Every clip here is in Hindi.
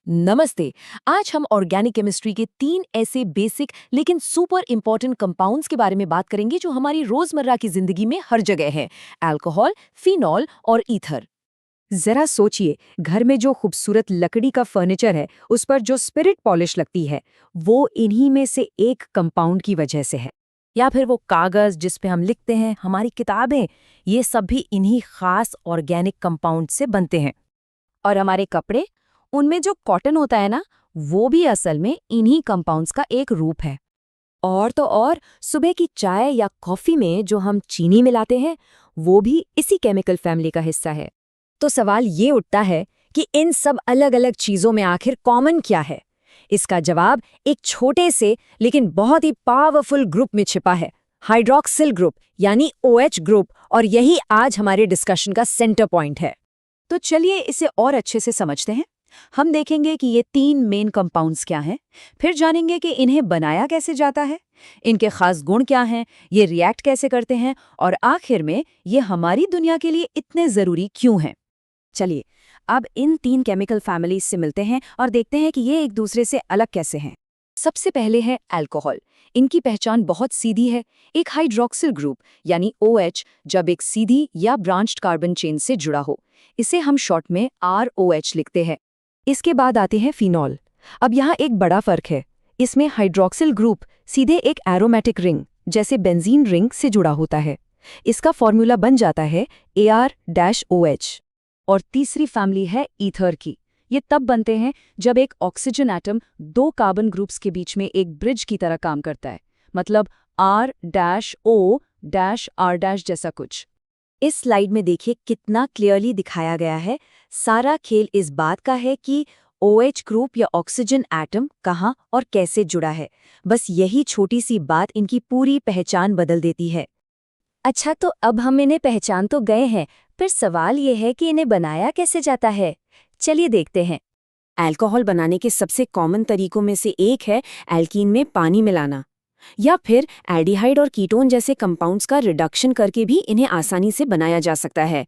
नमस्ते। आज हम ऑर्गेनिक केमिस्ट्री के 3 ऐसे बेसिक लेकिन सुपर इंपॉर्टेंट कंपाउंड्स के बारे में बात करेंगे जो हमारी रोजमर्रा की जिंदगी में हर जगह है। अल्कोहल, फिनॉल और ईथर। जरा सोचिए, घर में जो खूबसूरत लकड़ी का फर्नीचर है उस पर जो स्पिरिट पॉलिश लगती है वो इन्हीं में से एक कंपाउंड की वजह से है। या फिर वो कागज जिस पे हम लिखते हैं, हमारी किताबें, ये सब भी इन्हीं खास ऑर्गेनिक कंपाउंड से बनते हैं। और हमारे कपड़े, उनमें जो कॉटन होता है ना, वो भी असल में इन्हीं कंपाउंड्स का एक रूप है। और तो और सुबह की चाय या कॉफी में जो हम चीनी मिलाते हैं वो भी इसी केमिकल फैमिली का हिस्सा है। तो सवाल ये उठता है कि इन सब अलग अलग चीजों में आखिर कॉमन क्या है। इसका जवाब एक छोटे से लेकिन बहुत ही पावरफुल ग्रुप में छिपा है, हाइड्रॉक्सिल ग्रुप यानी OH ग्रुप। और यही आज हमारे डिस्कशन का सेंटर पॉइंट है। तो चलिए इसे और अच्छे से समझते हैं। हम देखेंगे कि ये 3 मेन कंपाउंड्स क्या हैं, फिर जानेंगे कि इन्हें बनाया कैसे जाता है, इनके खास गुण क्या हैं, ये रिएक्ट कैसे करते हैं, और आखिर में ये हमारी दुनिया के लिए इतने ज़रूरी क्यों हैं। चलिए अब इन 3 केमिकल फैमिलीज से मिलते हैं और देखते हैं कि ये एक दूसरे से अलग कैसे हैं। सबसे पहले है अल्कोहल। इनकी पहचान बहुत सीधी है, एक हाइड्रॉक्सिल ग्रुप यानी OH जब एक सीधी या ब्रांच्ड कार्बन चेन से जुड़ा हो, इसे हम शॉर्ट में ROH लिखते हैं। इसके बाद आते हैं फिनॉल। अब यहाँ एक बड़ा फर्क है, इसमें हाइड्रॉक्सिल ग्रुप सीधे एक एरोमेटिक रिंग जैसे बेंजीन रिंग से जुड़ा होता है। इसका फॉर्मूला बन जाता है AR-OH। और तीसरी फैमिली है ईथर की। ये तब बनते हैं जब एक ऑक्सीजन एटम 2 कार्बन ग्रुप्स के बीच में एक ब्रिज की तरह काम करता है, मतलब R-O-R- जैसा कुछ। इस स्लाइड में देखिए कितना क्लियरली दिखाया गया है। सारा खेल इस बात का है कि OH ग्रुप या ऑक्सीजन एटम कहाँ और कैसे जुड़ा है। बस यही छोटी सी बात इनकी पूरी पहचान बदल देती है। अच्छा, तो अब हम इन्हें पहचान तो गए हैं, फिर सवाल ये है कि इन्हें बनाया कैसे जाता है। चलिए देखते हैं। अल्कोहल बनाने के सबसे कॉमन तरीकों में से एक है एल्कीन में पानी मिलाना, या फिर एल्डिहाइड और कीटोन जैसे कंपाउंड्स का रिडक्शन करके भी इन्हें आसानी से बनाया जा सकता है।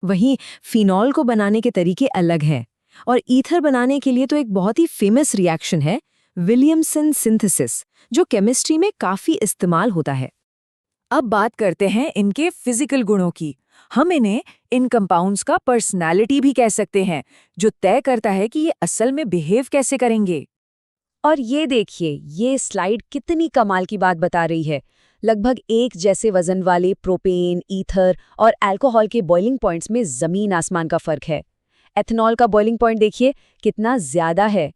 वहीं फिनॉल को बनाने के तरीके अलग हैं, और ईथर बनाने के लिए तो एक बहुत ही फेमस रिएक्शन है, विलियमसन सिंथेसिस, जो केमिस्ट्री में काफ़ी इस्तेमाल होता है। अब बात करते हैं इनके फिजिकल गुणों की। हम इन्हें इन कंपाउंड्स का पर्सनालिटी भी कह सकते हैं, जो तय करता है कि ये असल में बिहेव कैसे करेंगे। और ये देखिए, ये स्लाइड कितनी कमाल की बात बता रही है। लगभग एक जैसे वजन वाले प्रोपेन, ईथर और अल्कोहल के बॉइलिंग पॉइंट्स में जमीन आसमान का फर्क है। एथेनॉल का बॉइलिंग पॉइंट देखिए कितना ज्यादा है।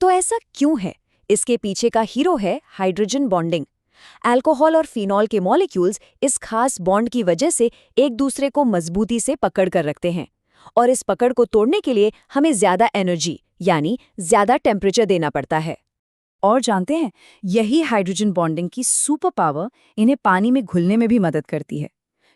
तो ऐसा क्यों है? इसके पीछे का हीरो है हाइड्रोजन बॉन्डिंग। अल्कोहल और फिनॉल के मॉलिक्यूल्स इस खास बॉन्ड की वजह से एक दूसरे को मजबूती से पकड़ कर रखते हैं, और इस पकड़ को तोड़ने के लिए हमें ज्यादा एनर्जी यानी ज्यादा टेम्परेचर देना पड़ता है। और जानते हैं, यही हाइड्रोजन बॉन्डिंग की सुपर पावर इन्हें पानी में घुलने में भी मदद करती है,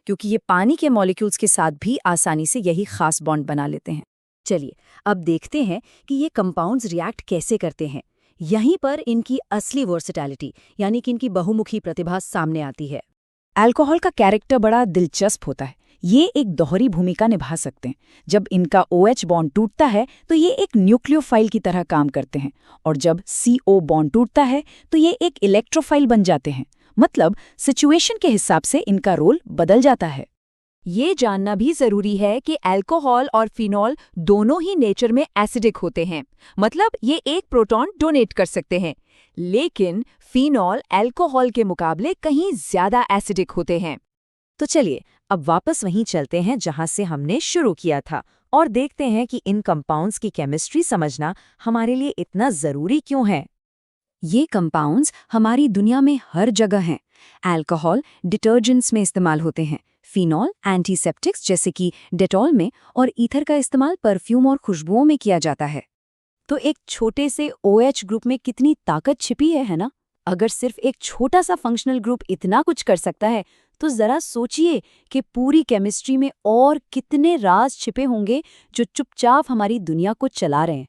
क्योंकि ये पानी के मॉलिक्यूल्स के साथ भी आसानी से यही खास बॉन्ड बना लेते हैं। चलिए अब देखते हैं कि ये कंपाउंड्स रिएक्ट कैसे करते हैं। यहीं पर इनकी असली वर्सेटैलिटी यानी कि इनकी बहुमुखी प्रतिभा सामने आती है। अल्कोहल का कैरेक्टर बड़ा दिलचस्प होता है। ये एक दोहरी भूमिका निभा सकते हैं। जब इनका OH बॉन्ड टूटता है तो ये एक न्यूक्लियोफाइल की तरह काम करते हैं, और जब CO बॉन्ड टूटता है तो ये एक इलेक्ट्रोफाइल बन जाते हैं। मतलब सिचुएशन के हिसाब से इनका रोल बदल जाता है। ये जानना भी जरूरी है कि अल्कोहल और फिनॉल दोनों ही नेचर में एसिडिक होते हैं, मतलब ये एक प्रोटॉन डोनेट कर सकते हैं, लेकिन फिनॉल अल्कोहल के मुकाबले कहीं ज्यादा एसिडिक होते हैं। तो चलिए अब वापस वहीं चलते हैं जहां से हमने शुरू किया था, और देखते हैं कि इन कंपाउंड्स की केमिस्ट्री समझना हमारे लिए इतना जरूरी क्यों है। ये कंपाउंड्स हमारी दुनिया में हर जगह हैं। अल्कोहल डिटर्जेंट्स में इस्तेमाल होते हैं, फिनॉल एंटीसेप्टिक्स जैसे कि डेटॉल में, और ईथर का इस्तेमाल परफ्यूम और खुशबुओं में किया जाता है। तो एक छोटे से OH ग्रुप में कितनी ताकत छिपी है ना? अगर सिर्फ एक छोटा सा फंक्शनल ग्रुप इतना कुछ कर सकता है, तो जरा सोचिए कि पूरी केमिस्ट्री में और कितने राज छिपे होंगे जो चुपचाप हमारी दुनिया को चला रहे हैं।